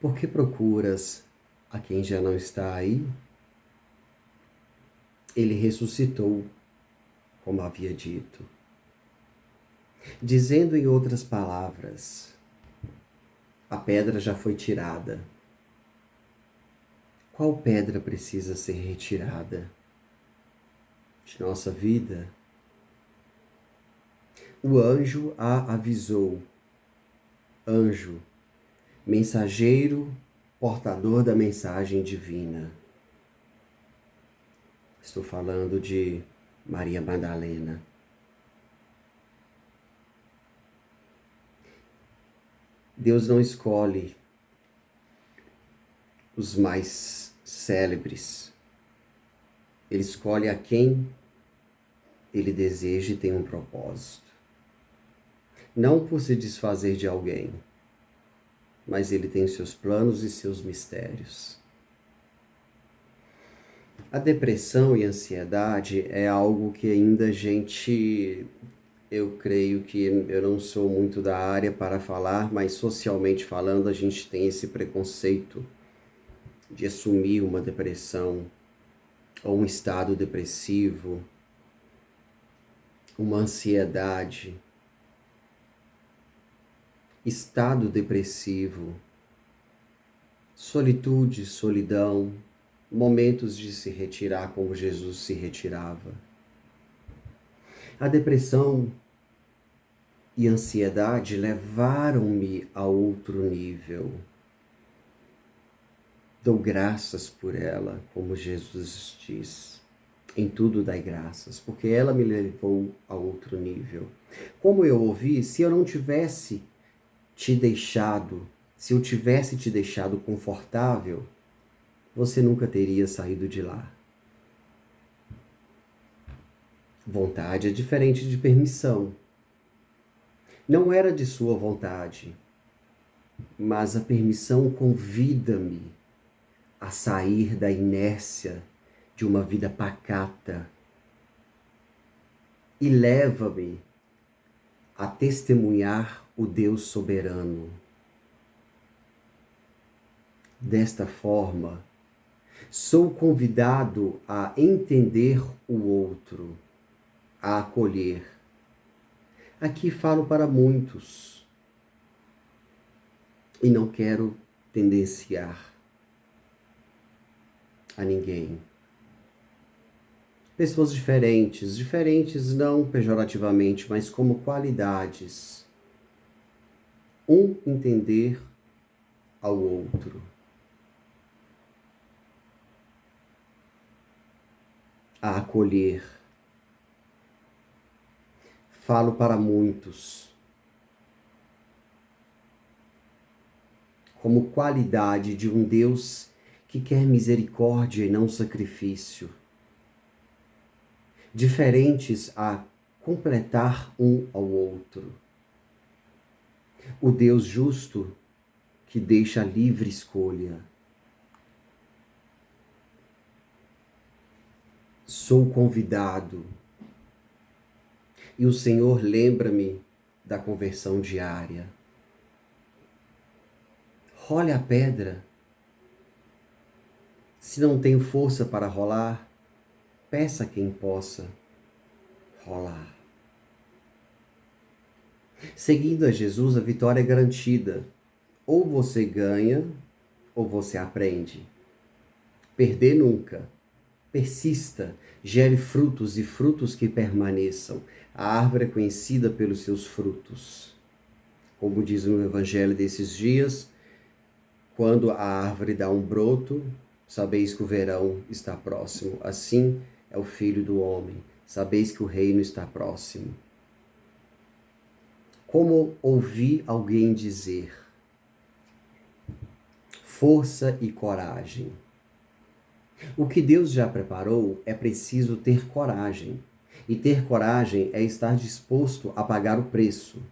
Por que procuras a quem já não está aí? Ele ressuscitou, como havia dito. Dizendo em outras palavras, a pedra já foi tirada. Qual pedra precisa ser retirada de nossa vida? O anjo a avisou. Anjo, mensageiro, portador da mensagem divina. Estou falando de Maria Madalena. Deus não escolhe os mais célebres. Ele escolhe a quem ele deseja e tem um propósito. Não por se desfazer de alguém, mas ele tem seus planos e seus mistérios. A depressão e a ansiedade é algo que ainda a gente, eu creio que eu não sou muito da área para falar, mas socialmente falando a gente tem esse preconceito de assumir uma depressão ou um estado depressivo, uma ansiedade, estado depressivo, solitude, solidão, momentos de se retirar como Jesus se retirava. A depressão e a ansiedade levaram-me a outro nível. Dou graças por ela, como Jesus diz. Em tudo dai graças, porque ela me levou a outro nível. Como eu ouvi, se eu não tivesse te deixado, se eu tivesse te deixado confortável, você nunca teria saído de lá. Vontade é diferente de permissão. Não era de sua vontade, mas a permissão convida-me a sair da inércia de uma vida pacata e leva-me a testemunhar o Deus soberano. Desta forma, sou convidado a entender o outro, a acolher. Aqui falo para muitos e não quero tendenciar a ninguém. Pessoas diferentes não pejorativamente, mas como qualidades. Um entender ao outro. A acolher. Falo para muitos como qualidade de um Deus que quer misericórdia e não sacrifício. Diferentes a completar um ao outro. O Deus justo que deixa livre escolha. Sou convidado. E o Senhor lembra-me da conversão diária. Role a pedra. Se não tenho força para rolar, peça a quem possa rolar. Seguindo a Jesus, a vitória é garantida. Ou você ganha, ou você aprende. Perder nunca. Persista, gere frutos e frutos que permaneçam. A árvore é conhecida pelos seus frutos. Como diz no Evangelho desses dias, quando a árvore dá um broto, sabeis que o verão está próximo. Assim é o Filho do Homem. Sabeis que o reino está próximo. Como ouvi alguém dizer, força e coragem. O que Deus já preparou é preciso ter coragem. E ter coragem é estar disposto a pagar o preço.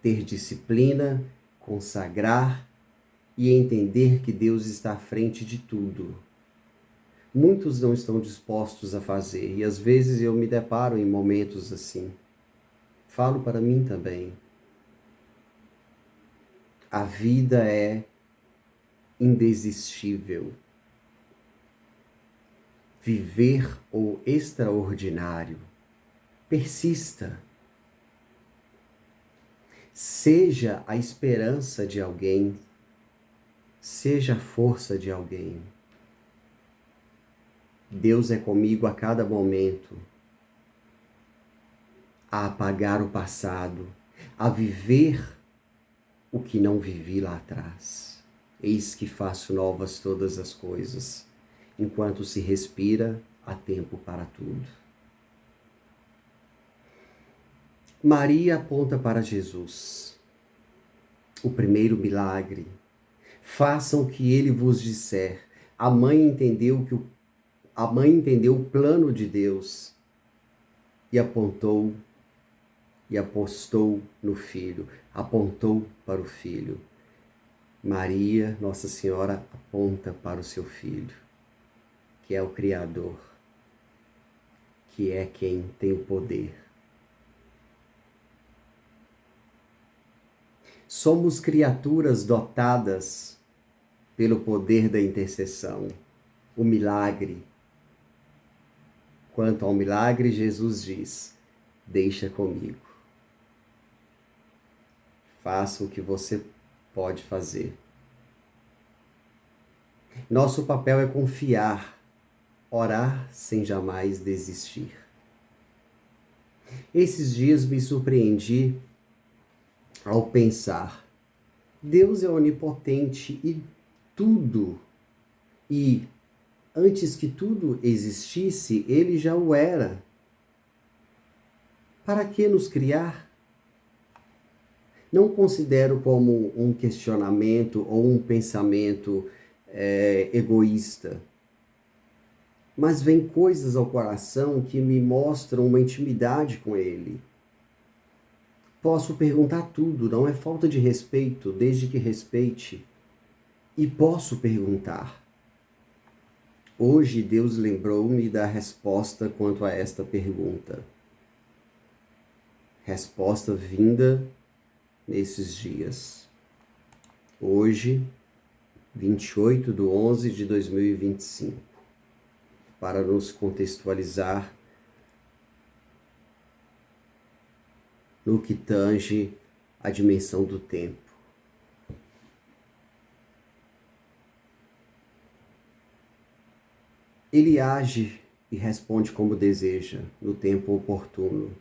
Ter disciplina, consagrar e entender que Deus está à frente de tudo. Muitos não estão dispostos a fazer e às vezes eu me deparo em momentos assim. Falo para mim também. A vida é indesistível. Viver o extraordinário. Persista. Seja a esperança de alguém, seja a força de alguém. Deus é comigo a cada momento, a apagar o passado, a viver o que não vivi lá atrás. Eis que faço novas todas as coisas. Enquanto se respira, há tempo para tudo. Maria aponta para Jesus, o primeiro milagre. Façam o que ele vos disser. A mãe entendeu o plano de Deus e apostou no filho, apontou para o filho. Maria, Nossa Senhora, aponta para o seu filho, que é o Criador, que é quem tem o poder. Somos criaturas dotadas pelo poder da intercessão, o milagre. Quanto ao milagre, Jesus diz: deixa comigo. Faça o que você pode fazer. Nosso papel é confiar, orar sem jamais desistir. Esses dias me surpreendi ao pensar: Deus é onipotente e antes que tudo existisse, ele já o era. Para que nos criar? Não considero como um questionamento ou um pensamento egoísta, mas vem coisas ao coração que me mostram uma intimidade com ele. Posso perguntar tudo, não é falta de respeito, desde que respeite. E posso perguntar. Hoje Deus lembrou-me da resposta quanto a esta pergunta. Resposta vinda nesses dias. Hoje, 28/11/2025. Para nos contextualizar no que tange a dimensão do tempo. Ele age e responde como deseja, no tempo oportuno,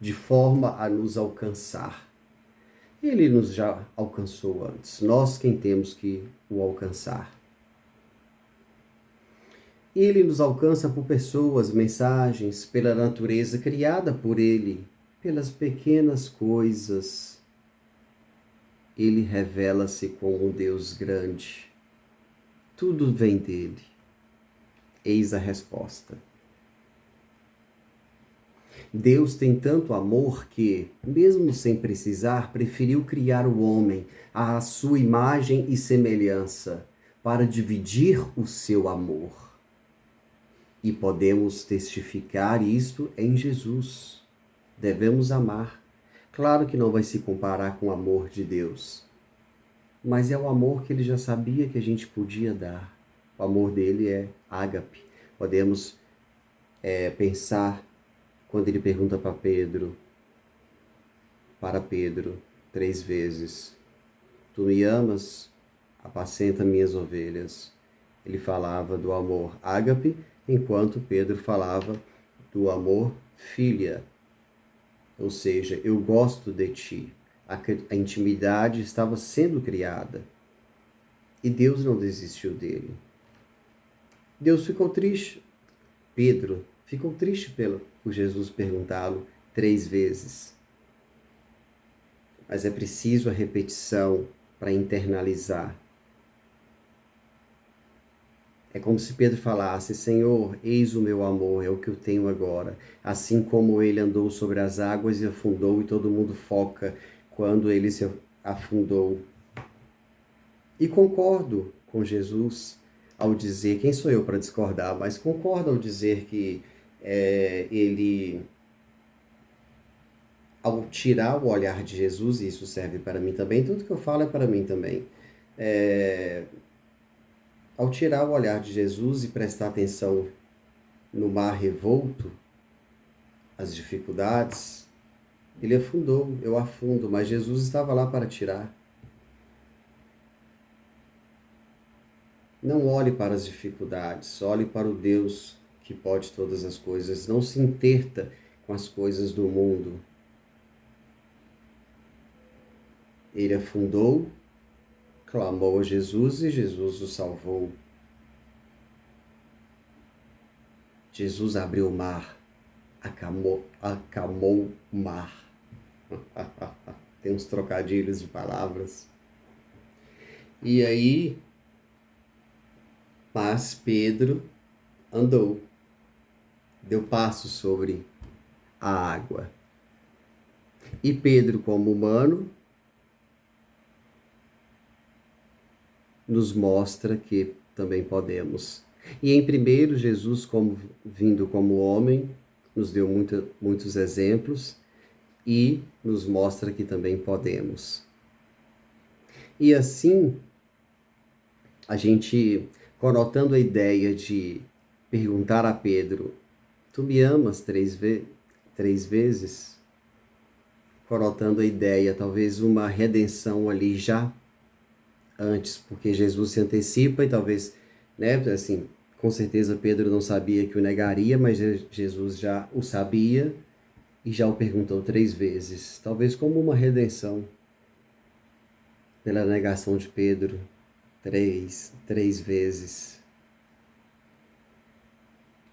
de forma a nos alcançar. Ele nos já alcançou antes, nós quem temos que o alcançar. Ele nos alcança por pessoas, mensagens, pela natureza criada por ele, pelas pequenas coisas. Ele revela-se como um Deus grande. Tudo vem dele. Eis a resposta. Deus tem tanto amor que, mesmo sem precisar, preferiu criar o homem à sua imagem e semelhança para dividir o seu amor. E podemos testificar isto em Jesus. Devemos amar. Claro que não vai se comparar com o amor de Deus, mas é o amor que ele já sabia que a gente podia dar. O amor dele é ágape. Podemos pensar quando ele pergunta para Pedro 3 vezes: tu me amas? Apacenta minhas ovelhas. Ele falava do amor ágape, enquanto Pedro falava do amor filia. Ou seja, eu gosto de ti. A intimidade estava sendo criada. E Deus não desistiu dele. Deus ficou triste. Pedro ficou triste por Jesus perguntá-lo 3 vezes. Mas é preciso a repetição para internalizar. É como se Pedro falasse: Senhor, eis o meu amor, é o que eu tenho agora. Assim como ele andou sobre as águas e afundou, e todo mundo foca quando ele se afundou. E concordo com Jesus ao dizer, quem sou eu para discordar, mas concordo ao dizer que ele ao tirar o olhar de Jesus, e isso serve para mim também, tudo que eu falo é para mim também, ao tirar o olhar de Jesus e prestar atenção no mar revolto, as dificuldades, ele afundou, eu afundo, mas Jesus estava lá para tirar. Não olhe para as dificuldades, olhe para o Deus que pode todas as coisas. Não se interta com as coisas do mundo. Ele afundou, clamou a Jesus e Jesus o salvou. Jesus abriu o mar, acalmou o mar. Tem uns trocadilhos de palavras. E aí, mas Pedro andou, deu passo sobre a água. E Pedro, como humano, nos mostra que também podemos. E em primeiro, Jesus, vindo como homem, nos deu muitos exemplos e nos mostra que também podemos. E assim, a gente, conotando a ideia de perguntar a Pedro, tu me amas três vezes? Conotando a ideia, talvez uma redenção ali já antes, porque Jesus se antecipa e talvez, né, assim, com certeza Pedro não sabia que o negaria, mas Jesus já o sabia e já o perguntou 3 vezes, talvez como uma redenção pela negação de Pedro, três vezes,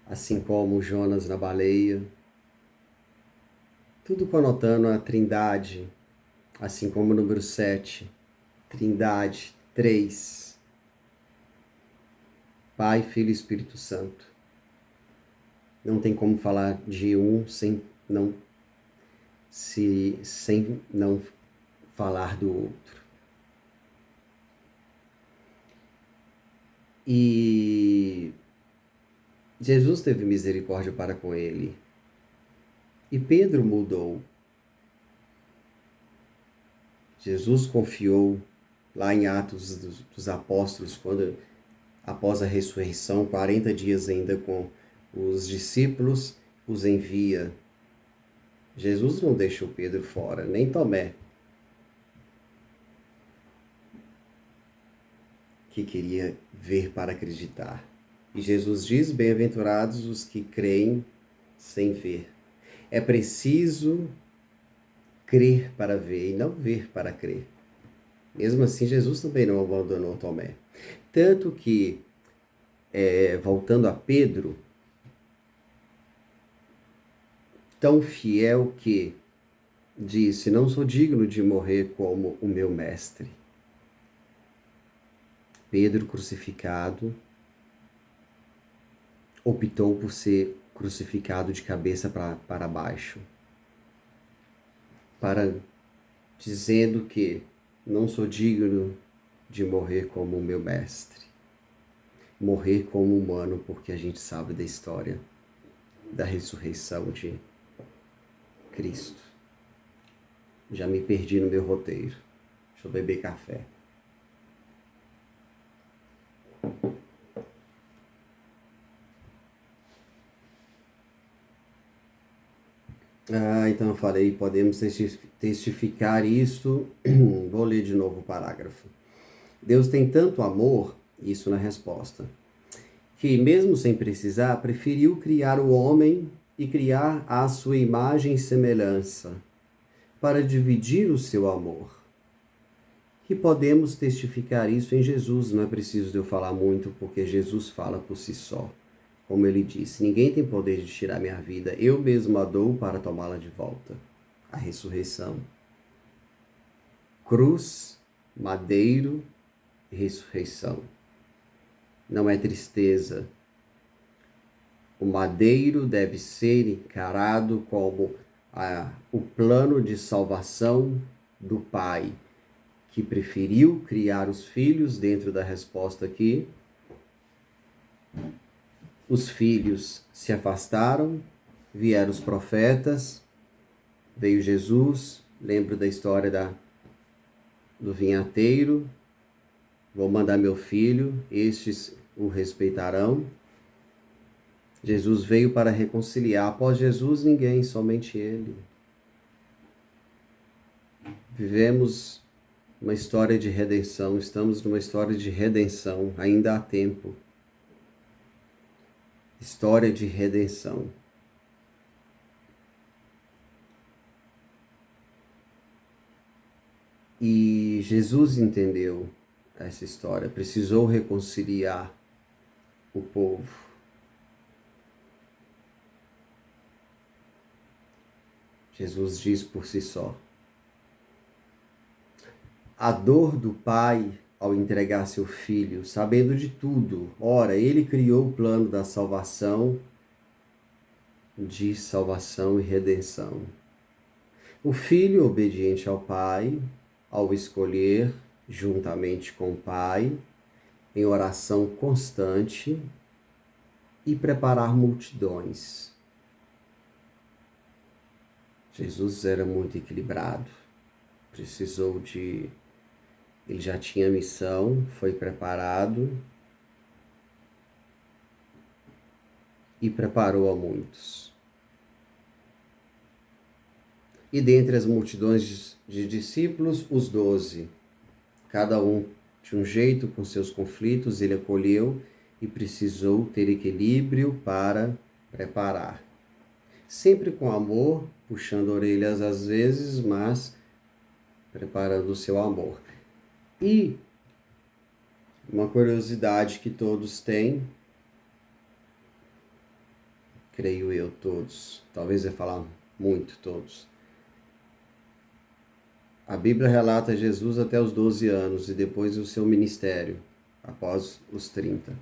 assim como Jonas na baleia, tudo conotando a trindade, assim como o número 7, trindade, 3, Pai, Filho e Espírito Santo. Não tem como falar de um sem não falar do outro. E Jesus teve misericórdia para com ele. E Pedro mudou. Jesus confiou lá em Atos dos Apóstolos, quando após a ressurreição, 40 dias ainda com os discípulos, os envia. Jesus não deixou Pedro fora, nem Tomé, que queria ver para acreditar. E Jesus diz, bem-aventurados os que creem sem ver. É preciso crer para ver e não ver para crer. Mesmo assim, Jesus também não abandonou Tomé. Tanto que, voltando a Pedro, tão fiel que disse, não sou digno de morrer como o meu mestre. Pedro crucificado, optou por ser crucificado de cabeça para baixo, dizendo que não sou digno de morrer como o meu mestre. Morrer como humano, porque a gente sabe da história da ressurreição de Cristo. Já me perdi no meu roteiro. Deixa eu beber café. Então eu falei, podemos testificar isto. Vou ler de novo o parágrafo. Deus tem tanto amor, isso na resposta, que mesmo sem precisar, preferiu criar o homem e criar à sua imagem e semelhança, para dividir o seu amor. E podemos testificar isso em Jesus, não é preciso de eu falar muito, porque Jesus fala por si só. Como ele disse, ninguém tem poder de tirar minha vida, eu mesmo a dou para tomá-la de volta. A ressurreição. Cruz, madeiro e ressurreição. Não é tristeza. O madeiro deve ser encarado como o plano de salvação do Pai, que preferiu criar os filhos dentro da resposta aqui. Os filhos se afastaram, vieram os profetas, Veio Jesus, lembro da história do vinhateiro, vou mandar meu filho, estes o respeitarão. Jesus veio para reconciliar. Após Jesus, ninguém, somente Ele. Vivemos uma história de redenção, estamos numa história de redenção, ainda há tempo. História de redenção. E Jesus entendeu essa história, precisou reconciliar o povo. Jesus diz por si só. A dor do pai ao entregar seu filho, sabendo de tudo. Ora, ele criou o plano da salvação, de salvação e redenção. O filho obediente ao pai, ao escolher, juntamente com o pai, em oração constante e preparar multidões. Jesus era muito equilibrado, ele já tinha missão, foi preparado e preparou a muitos. E dentre as multidões de discípulos, os 12, cada um de um jeito, com seus conflitos, ele acolheu e precisou ter equilíbrio para preparar. Sempre com amor, puxando orelhas às vezes, mas preparando o seu amor. E uma curiosidade que todos têm, creio eu, todos, talvez eu falar muito todos. A Bíblia relata Jesus até os 12 anos e depois o seu ministério, após os 30.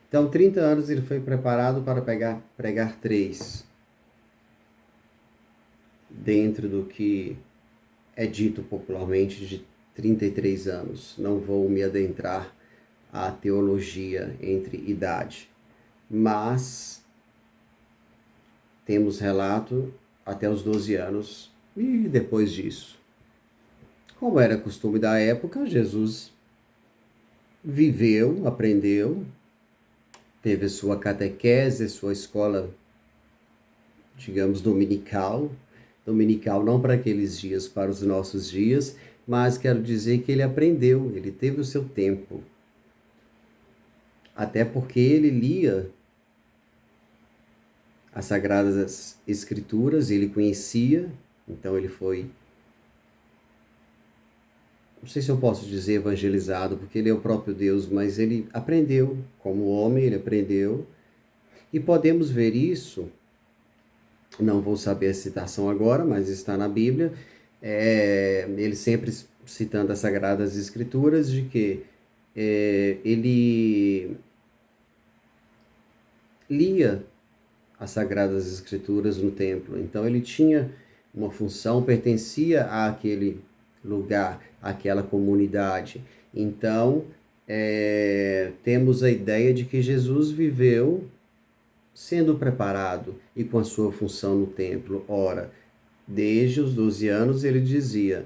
Então, 30 anos ele foi preparado para pregar 3, dentro do que é dito popularmente de 33 anos. Não vou me adentrar à teologia entre idade, mas temos relato até os 12 anos e depois disso. Como era costume da época, Jesus viveu, aprendeu, teve sua catequese, sua escola, digamos, dominical não para aqueles dias, para os nossos dias, mas quero dizer que ele aprendeu, ele teve o seu tempo. Até porque ele lia as Sagradas Escrituras, ele conhecia, então ele foi, não sei se eu posso dizer evangelizado, porque ele é o próprio Deus, mas ele aprendeu, como homem ele aprendeu, e podemos ver isso, não vou saber a citação agora, mas está na Bíblia, ele sempre citando as Sagradas Escrituras, de que ele lia as Sagradas Escrituras no templo. Então ele tinha uma função, pertencia àquele lugar, àquela comunidade. Então temos a ideia de que Jesus viveu sendo preparado e com a sua função no templo. Ora, desde os 12 anos ele dizia: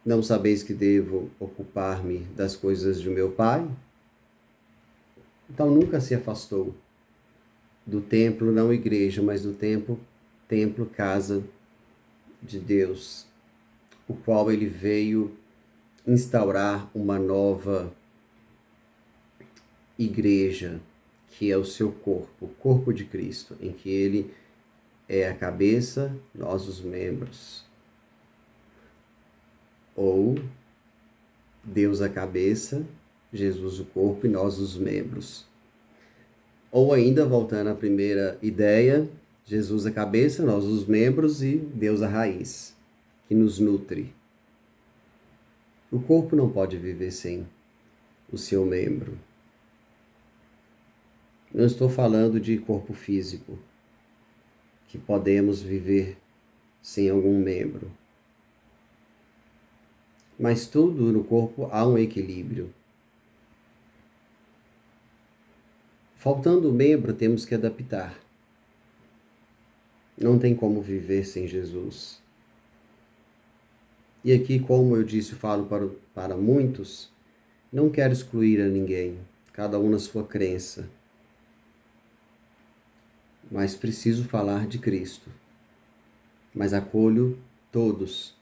não sabeis que devo ocupar-me das coisas de meu Pai? Então nunca se afastou do templo, não igreja, mas do templo, casa de Deus, o qual ele veio instaurar uma nova igreja, que é o seu corpo, o corpo de Cristo, em que ele é a cabeça, nós os membros. Ou Deus a cabeça, Jesus o corpo e nós os membros. Ou ainda, voltando à primeira ideia, Jesus a cabeça, nós os membros e Deus a raiz, que nos nutre. O corpo não pode viver sem o seu membro. Não estou falando de corpo físico, que podemos viver sem algum membro. Mas tudo no corpo há um equilíbrio. Faltando o membro, temos que adaptar. Não tem como viver sem Jesus. E aqui, como eu disse, falo para muitos, não quero excluir a ninguém, cada um na sua crença. Mas preciso falar de Cristo. Mas acolho todos.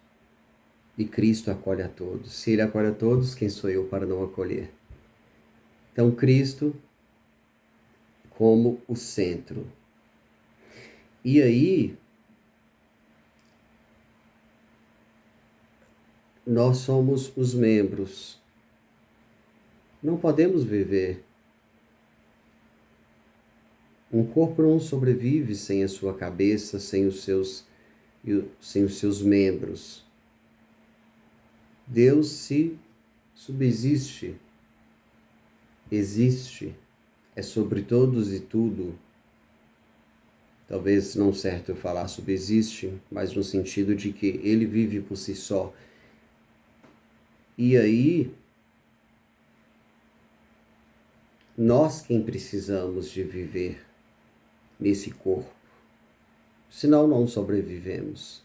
E Cristo acolhe a todos. Se Ele acolhe a todos, quem sou eu para não acolher? Então, Cristo como o centro. E aí, nós somos os membros. Não podemos viver. Um corpo não sobrevive sem a sua cabeça, sem os seus membros. Deus se subsiste, existe, é sobre todos e tudo. Talvez não certo eu falar subsiste, mas no sentido de que ele vive por si só. E aí, nós quem precisamos de viver nesse corpo, senão não sobrevivemos.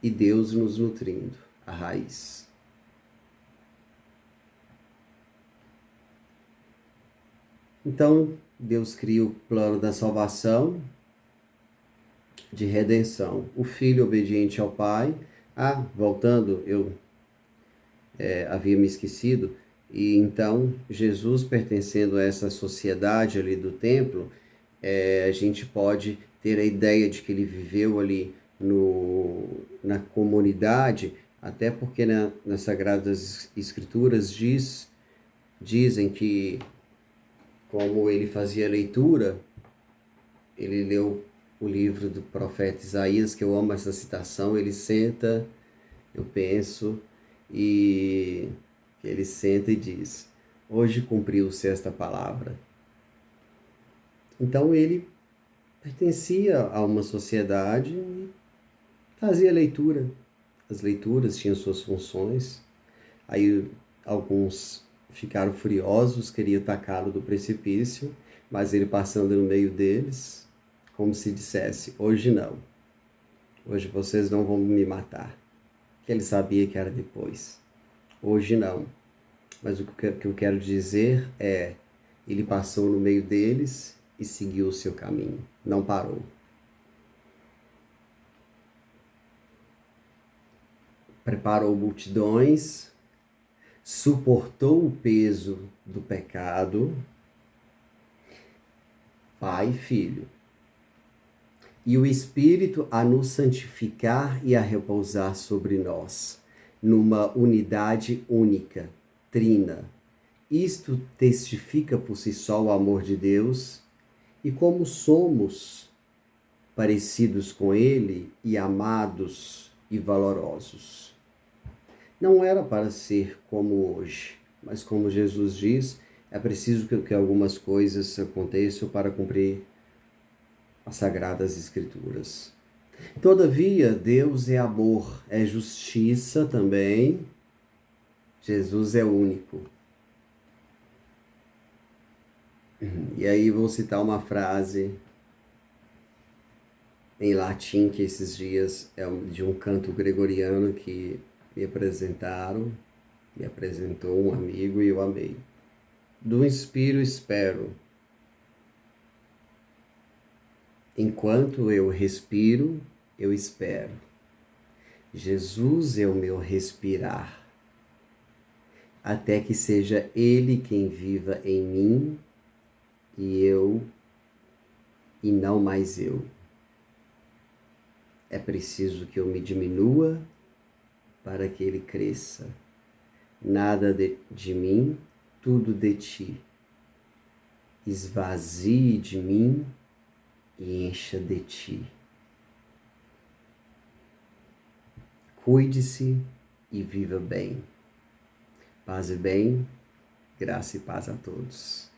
E Deus nos nutrindo, a raiz. Então, Deus cria o plano da salvação, de redenção. O filho obediente ao Pai. Voltando, eu havia me esquecido. E então, Jesus pertencendo a essa sociedade ali do templo, a gente pode ter a ideia de que ele viveu ali na comunidade, até porque nas Sagradas Escrituras dizem que, como ele fazia leitura, ele leu o livro do profeta Isaías, que eu amo essa citação, ele senta, eu penso, e ele senta e diz: hoje cumpriu-se esta palavra. Então ele pertencia a uma sociedade e fazia leitura. As leituras tinham suas funções. Aí alguns ficaram furiosos, queriam tacá-lo do precipício, mas ele passando no meio deles, como se dissesse: hoje não. Hoje vocês não vão me matar. Que ele sabia que era depois. Hoje não. Mas o que eu quero dizer é, ele passou no meio deles e seguiu o seu caminho. Não parou. Preparou multidões, suportou o peso do pecado, Pai e Filho. E o Espírito a nos santificar e a repousar sobre nós, numa unidade única, trina. Isto testifica por si só o amor de Deus e como somos parecidos com Ele e amados e valorosos. Não era para ser como hoje, mas como Jesus diz, é preciso que algumas coisas aconteçam para cumprir as Sagradas Escrituras. Todavia, Deus é amor, é justiça também. Jesus é único. E aí vou citar uma frase em latim que esses dias é de um canto gregoriano que me apresentou um amigo e eu amei. Do inspiro espero. Enquanto eu respiro, eu espero. Jesus é o meu respirar, até que seja Ele quem viva em mim e não mais eu. É preciso que eu me diminua para que Ele cresça. Nada de mim, tudo de Ti. Esvazie de mim e encha de Ti. Cuide-se e viva bem. Paz e bem, graça e paz a todos.